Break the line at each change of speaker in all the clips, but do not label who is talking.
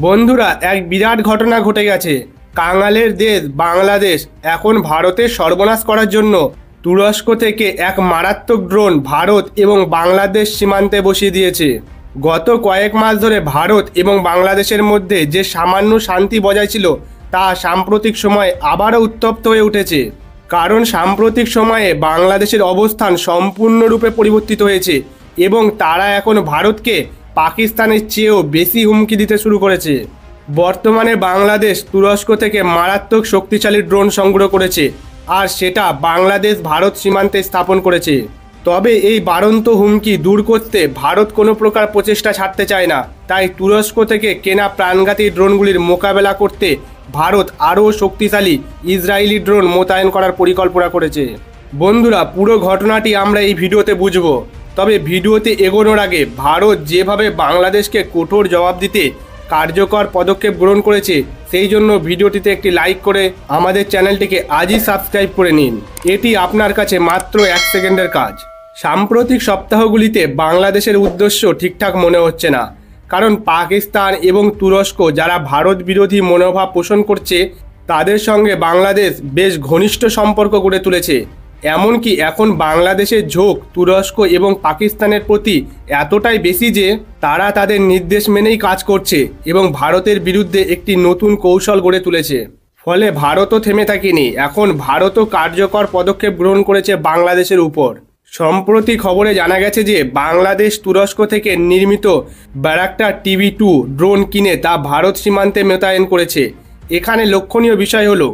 বন্ধুরা, এক বিরাট ঘটনা ঘটে গেছে। কাঙালের দেশ বাংলাদেশ এখন ভারতের সর্বনাশ করার জন্য তুরস্ক থেকে এক মারাত্মক ড্রোন ভারত এবং বাংলাদেশ সীমান্তে বসিয়ে দিয়েছে। গত কয়েক মাস ধরে ভারত এবং বাংলাদেশের মধ্যে যে সামান্য শান্তি বজায় ছিল তা সাম্প্রতিক সময়ে আবারও উত্তপ্ত হয়ে উঠেছে। কারণ সাম্প্রতিক সময়ে বাংলাদেশের অবস্থান সম্পূর্ণরূপে পরিবর্তিত হয়েছে এবং তারা এখন ভারতকে পাকিস্তানের চেয়েও বেশি হুমকি দিতে শুরু করেছে। বর্তমানে বাংলাদেশ তুরস্ক থেকে মারাত্মক শক্তিশালী ড্রোন সংগ্রহ করেছে আর সেটা বাংলাদেশ ভারত সীমান্তে স্থাপন করেছে। তবে এই বাড়ন্ত হুমকি দূর করতে ভারত কোনো প্রকার প্রচেষ্টা ছাড়তে চায় না, তাই তুরস্ক থেকে কেনা প্রাণঘাতী ড্রোনগুলির মোকাবেলা করতে ভারত আরও শক্তিশালী ইসরায়েলি ড্রোন মোতায়েন করার পরিকল্পনা করেছে। বন্ধুরা, পুরো ঘটনাটি আমরা এই ভিডিওতে বুঝব। তবে ভিডিওতে এগোনোর আগে ভারত যেভাবে বাংলাদেশকে কঠোর জবাব দিতে কার্যকর পদক্ষেপ গ্রহণ করেছে সেই জন্য ভিডিওটিতে একটি লাইক করে আমাদের চ্যানেলটিকে আজই সাবস্ক্রাইব করে নিন। এটি আপনার কাছে মাত্র 1 সেকেন্ডের কাজ। সাম্প্রতিক সপ্তাহগুলিতে বাংলাদেশের উদ্দেশ্য ঠিকঠাক মনে হচ্ছে না, কারণ পাকিস্তান এবং তুরস্ক যারা ভারত বিরোধী মনোভাব পোষণ করছে তাদের সঙ্গে বাংলাদেশ বেশ ঘনিষ্ঠ সম্পর্ক গড়ে তুলেছে। এমনকি এখন বাংলাদেশের ঝোঁক তুরস্ক এবং পাকিস্তানের প্রতি এতটাই বেশি যে তারা তাদের নির্দেশ মেনেই কাজ করছে এবং ভারতের বিরুদ্ধে একটি নতুন কৌশল গড়ে তুলেছে। ফলে ভারতও থেমে থাকেনি, এখন ভারতও কার্যকর পদক্ষেপ গ্রহণ করেছে বাংলাদেশের উপর। সম্প্রতি খবরে জানা গেছে যে বাংলাদেশ তুরস্ক থেকে নির্মিত ব্যারাক্টার TB2 ড্রোন কিনে তা ভারত সীমান্তে মোতায়েন করেছে। এখানে লক্ষণীয় বিষয় হলো,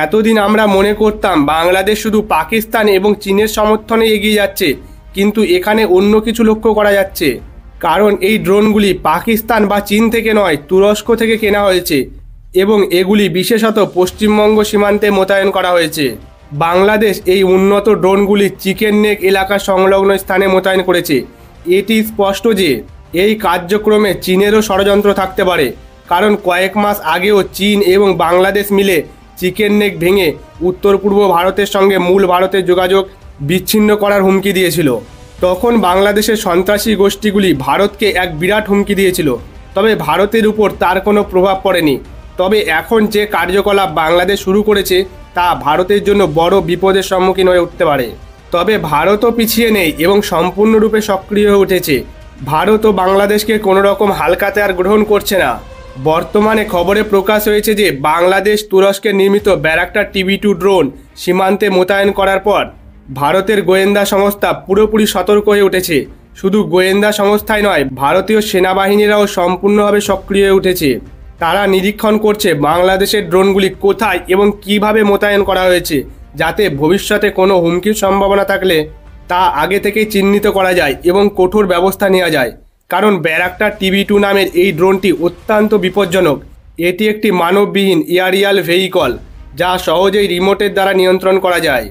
এতদিন আমরা মনে করতাম বাংলাদেশ শুধু পাকিস্তান এবং চীনের সমর্থনে এগিয়ে যাচ্ছে, কিন্তু এখানে অন্য কিছু লক্ষ্য করা যাচ্ছে। কারণ এই ড্রোনগুলি পাকিস্তান বা চীন থেকে নয়, তুরস্ক থেকে কেনা হয়েছে এবং এগুলি বিশেষত পশ্চিমবঙ্গ সীমান্তে মোতায়েন করা হয়েছে। বাংলাদেশ এই উন্নত ড্রোনগুলি চিকেন নেক এলাকা সংলগ্ন স্থানে মোতায়েন করেছে। এটি স্পষ্ট যে এই কার্যক্রমে চীনেরও ষড়যন্ত্র থাকতে পারে, কারণ কয়েক মাস আগেও চীন এবং বাংলাদেশ মিলে চিকেন নেক ভেঙে উত্তর পূর্ব ভারতের সঙ্গে মূল ভারতের যোগাযোগ বিচ্ছিন্ন করার হুমকি দিয়েছিল। তখন বাংলাদেশের সন্ত্রাসী গোষ্ঠীগুলি ভারতকে এক বিরাট হুমকি দিয়েছিল, তবে ভারতের উপর তার কোনো প্রভাব পড়েনি। তবে এখন যে কার্যকলাপ বাংলাদেশ শুরু করেছে তা ভারতের জন্য বড় বিপদের সম্মুখীন হয়ে উঠতে পারে। তবে ভারতও পিছিয়ে নেই এবং সম্পূর্ণরূপে সক্রিয় হয়ে উঠেছে। ভারত ও বাংলাদেশকে কোনো রকম হালকাতে আর গ্রহণ করছে না। বর্তমানে খবরে প্রকাশ হয়েছে যে বাংলাদেশ তুরস্কের নির্মিত ব্যারাক্টার TB2 ড্রোন সীমান্তে মোতায়েন করার পর ভারতের গোয়েন্দা সংস্থা পুরোপুরি সতর্ক হয়ে উঠেছে। শুধু গোয়েন্দা সংস্থাই নয়, ভারতীয় সেনাবাহিনীরাও সম্পূর্ণভাবে সক্রিয় হয়ে উঠেছে। তারা নিরীক্ষণ করছে বাংলাদেশের ড্রোনগুলি কোথায় এবং কিভাবে মোতায়েন করা হয়েছে, যাতে ভবিষ্যতে কোনো হুমকির সম্ভাবনা থাকলে তা আগে থেকেই চিহ্নিত করা যায় এবং কঠোর ব্যবস্থা নেওয়া যায়। কারণ ব্যারাক্টার TB2 নামের এই ড্রোনটি অত্যন্ত বিপজ্জনক। এটি একটি মানববিহীন এয়ারিয়াল ভেহিকল যা সহজেই রিমোটের দ্বারা নিয়ন্ত্রণ করা যায়।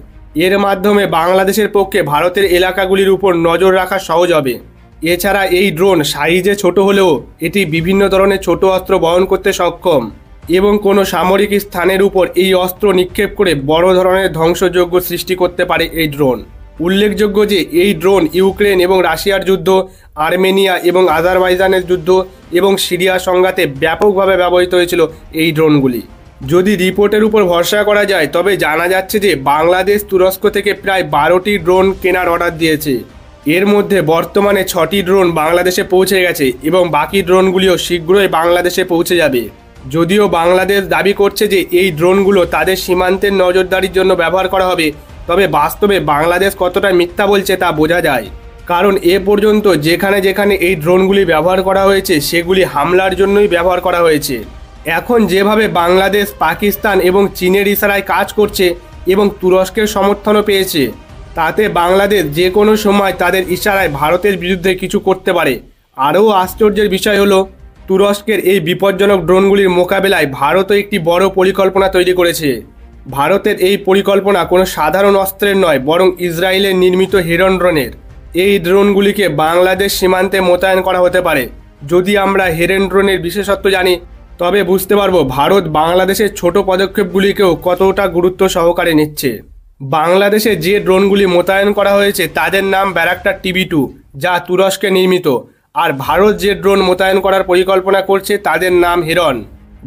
এর মাধ্যমে বাংলাদেশের পক্ষে ভারতের এলাকাগুলির উপর নজর রাখা সহজ হবে। এছাড়া এই ড্রোন সাইজে ছোট হলেও এটি বিভিন্ন ধরনের ছোট অস্ত্র বহন করতে সক্ষম এবং কোনো সামরিক স্থানের উপর এই অস্ত্র নিক্ষেপ করে বড় ধরনের ধ্বংসযজ্ঞ সৃষ্টি করতে পারে এই ড্রোন। উল্লেখযোগ্য যে এই ড্রোন ইউক্রেন এবং রাশিয়ার যুদ্ধ, আর্মেনিয়া এবং আজারবাইজানের যুদ্ধ এবং সিরিয়া সংঘাতে ব্যাপকভাবে ব্যবহৃত হয়েছিল এই ড্রোনগুলি। যদি রিপোর্টের উপর ভরসা করা যায় তবে জানা যাচ্ছে যে বাংলাদেশ তুরস্ক থেকে প্রায় 12টি ড্রোন কেনার অর্ডার দিয়েছে। এর মধ্যে বর্তমানে 6টি ড্রোন বাংলাদেশে পৌঁছে গেছে এবং বাকি ড্রোনগুলিও শীঘ্রই বাংলাদেশে পৌঁছে যাবে। যদিও বাংলাদেশ দাবি করছে যে এই ড্রোনগুলো তাদের সীমান্তের নজরদারির জন্য ব্যবহার করা হবে, তবে বাস্তবে বাংলাদেশ কতটা মিথ্যা বলছে তা বোঝা যায়। কারণ এ পর্যন্ত যেখানে যেখানে এই ড্রোনগুলি ব্যবহার করা হয়েছে সেগুলি হামলার জন্যই ব্যবহার করা হয়েছে। এখন যেভাবে বাংলাদেশ পাকিস্তান এবং চীনের ইশারায় কাজ করছে এবং তুরস্কের সমর্থনও পেয়েছে, তাতে বাংলাদেশ যে কোনো সময় তাদের ইশারায় ভারতের বিরুদ্ধে কিছু করতে পারে। আরও আশ্চর্যের বিষয় হলো, তুরস্কের এই বিপজ্জনক ড্রোনগুলির মোকাবেলায় ভারতও একটি বড় পরিকল্পনা তৈরি করেছে। ভারতের এই পরিকল্পনা কোনো সাধারণ অস্ত্রের নয়, বরং ইসরায়েলের নির্মিত হেরন ড্রোনের। এই ড্রোনগুলিকে বাংলাদেশ সীমান্তে মোতায়েন করা হতে পারে। যদি আমরা হেরন ড্রোনের বিশেষত্ব জানি তবে বুঝতে পারবো ভারত বাংলাদেশের ছোট পদক্ষেপগুলিকেও কতটা গুরুত্ব সহকারে নিচ্ছে। বাংলাদেশে যে ড্রোনগুলি মোতায়েন করা হয়েছে তাদের নাম ব্যারাক্টার TB2, যা তুরস্কে নির্মিত, আর ভারত যে ড্রোন মোতায়েন করার পরিকল্পনা করছে তাদের নাম হেরন,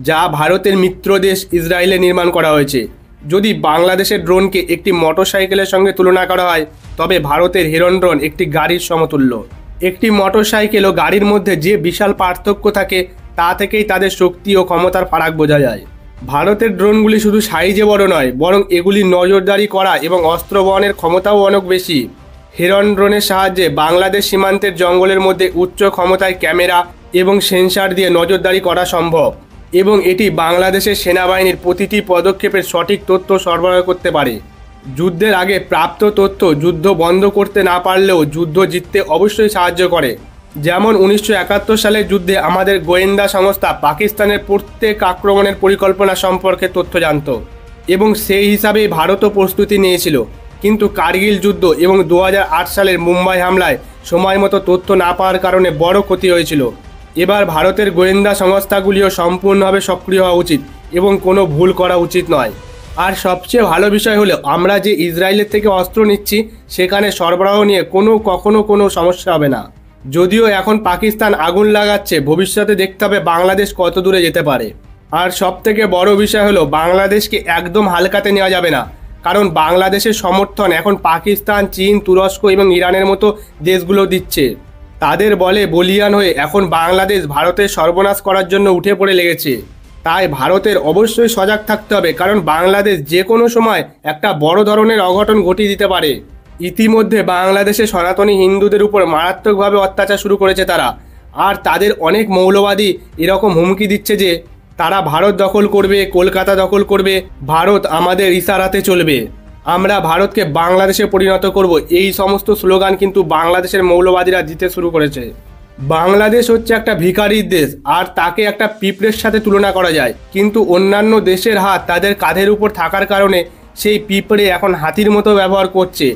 যা ভারতের মিত্র দেশ ইসরায়েলে নির্মাণ করা হয়েছে। যদি বাংলাদেশের ড্রোনকে একটি মোটরসাইকেলের সঙ্গে তুলনা করা হয় তবে ভারতের হেরন ড্রোন একটি গাড়ির সমতুল্য। একটি মোটরসাইকেল ও গাড়ির মধ্যে যে বিশাল পার্থক্য থাকে তা থেকেই তাদের শক্তি ও ক্ষমতার ফারাক বোঝা যায়। ভারতের ড্রোনগুলি শুধু সাইজে বড় নয়, বরং এগুলি নজরদারি করা এবং অস্ত্র বহনের ক্ষমতাও অনেক বেশি। হেরন ড্রোনের সাহায্যে বাংলাদেশ সীমান্তের জঙ্গলের মধ্যে উচ্চ ক্ষমতায় ক্যামেরা এবং সেন্সার দিয়ে নজরদারি করা সম্ভব, এবং এটি বাংলাদেশের সেনাবাহিনীর প্রতিটি পদক্ষেপের সঠিক তথ্য সরবরাহ করতে পারে। যুদ্ধের আগে প্রাপ্ত তথ্য যুদ্ধ বন্ধ করতে না পারলেও যুদ্ধ জিততে অবশ্যই সাহায্য করে। যেমন 1971 সালের যুদ্ধে আমাদের গোয়েন্দা সংস্থা পাকিস্তানের প্রত্যেক আক্রমণের পরিকল্পনা সম্পর্কে তথ্য জানত এবং সেই হিসাবেই ভারতও প্রস্তুতি নিয়েছিল। কিন্তু কার্গিল যুদ্ধ এবং 2008 সালের মুম্বাই হামলায় সময় মতো তথ্য না পাওয়ার কারণে বড় ক্ষতি হয়েছিল। এবার ভারতের গোয়েন্দা সংস্থাগুলিও সম্পূর্ণভাবে সক্রিয় হওয়া উচিত এবং কোনো ভুল করা উচিত নয়। আর সবচেয়ে ভালো বিষয় হলো আমরা যে ইসরায়েলের থেকে অস্ত্র নিচ্ছি সেখানে সরবরাহ নিয়ে কখনো কোনো সমস্যা হবে না। যদিও এখন পাকিস্তান আগুন লাগাচ্ছে, ভবিষ্যতে দেখতে হবে বাংলাদেশ কত দূরে যেতে পারে। আর সবথেকে বড় বিষয় হলো বাংলাদেশকে একদম হালকাতে নেওয়া যাবে না, কারণ বাংলাদেশের সমর্থন এখন পাকিস্তান, চীন, তুরস্ক এবং ইরানের মতো দেশগুলো দিচ্ছে। তাদের বলে বলিয়ান হয়ে এখন বাংলাদেশ ভারতের সর্বনাশ করার জন্য উঠে পড়ে লেগেছে। তাই ভারতের অবশ্যই সজাগ থাকতে হবে, কারণ বাংলাদেশ যে কোনো সময় একটা বড় ধরনের অঘটন ঘটিয়ে দিতে পারে। ইতিমধ্যে বাংলাদেশে সনাতনী হিন্দুদের উপর মারাত্মকভাবে অত্যাচার শুরু করেছে তারা, আর তাদের অনেক মৌলবাদী এরকম হুমকি দিচ্ছে যে তারা ভারত দখল করবে, কলকাতা দখল করবে, ভারত আমাদের ইশারাতে চলবে, আমরা ভারতকে বাংলাদেশে পরিণত করব। এই সমস্ত স্লোগান কিন্তু বাংলাদেশের মৌলবাদীরা দিতে শুরু করেছে। বাংলাদেশ হচ্ছে একটা ভিখারির দেশ, আর তাকে একটা পিঁপড়ের সাথে তুলনা করা যায়, কিন্তু অন্যান্য দেশের হাত তাদের কাঁধের উপর থাকার কারণে সেই পিঁপড়ে এখন হাতির মতো ব্যবহার করছে।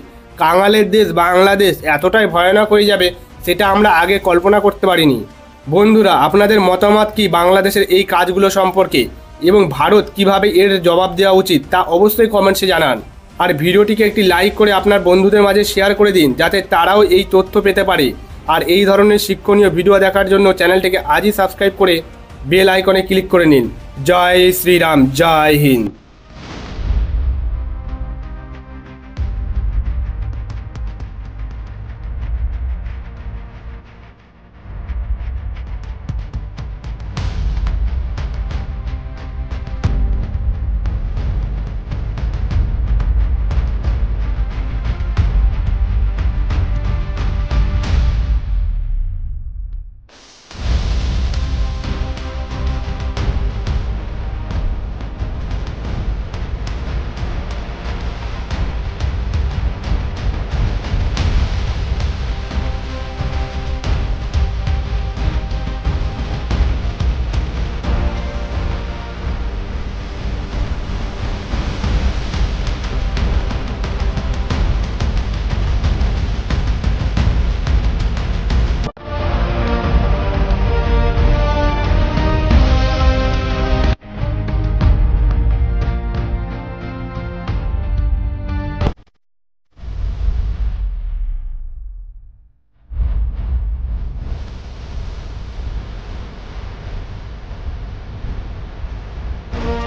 কাঙালের দেশ বাংলাদেশ এতটাই ভয়ানক হয়ে যাবে সেটা আমরা আগে কল্পনা করতে পারিনি। বন্ধুরা, আপনাদের মতামত কি বাংলাদেশের এই কাজগুলো সম্পর্কে, এবং ভারত কিভাবে এর জবাব দেওয়া উচিত তা অবশ্যই কমেন্টসে জানান। আর ভিডিওটিকে একটি লাইক করে আপনার বন্ধুদের মাঝে শেয়ার করে দিন, যাতে তারাও এই তথ্য পেতে পারে। আর এই ধরনের শিক্ষণীয় ভিডিও দেখার জন্য চ্যানেলটিকে আজই সাবস্ক্রাইব করে বেল আইকনে ক্লিক করে নিন। জয় শ্রীরাম, জয় হিন্দ।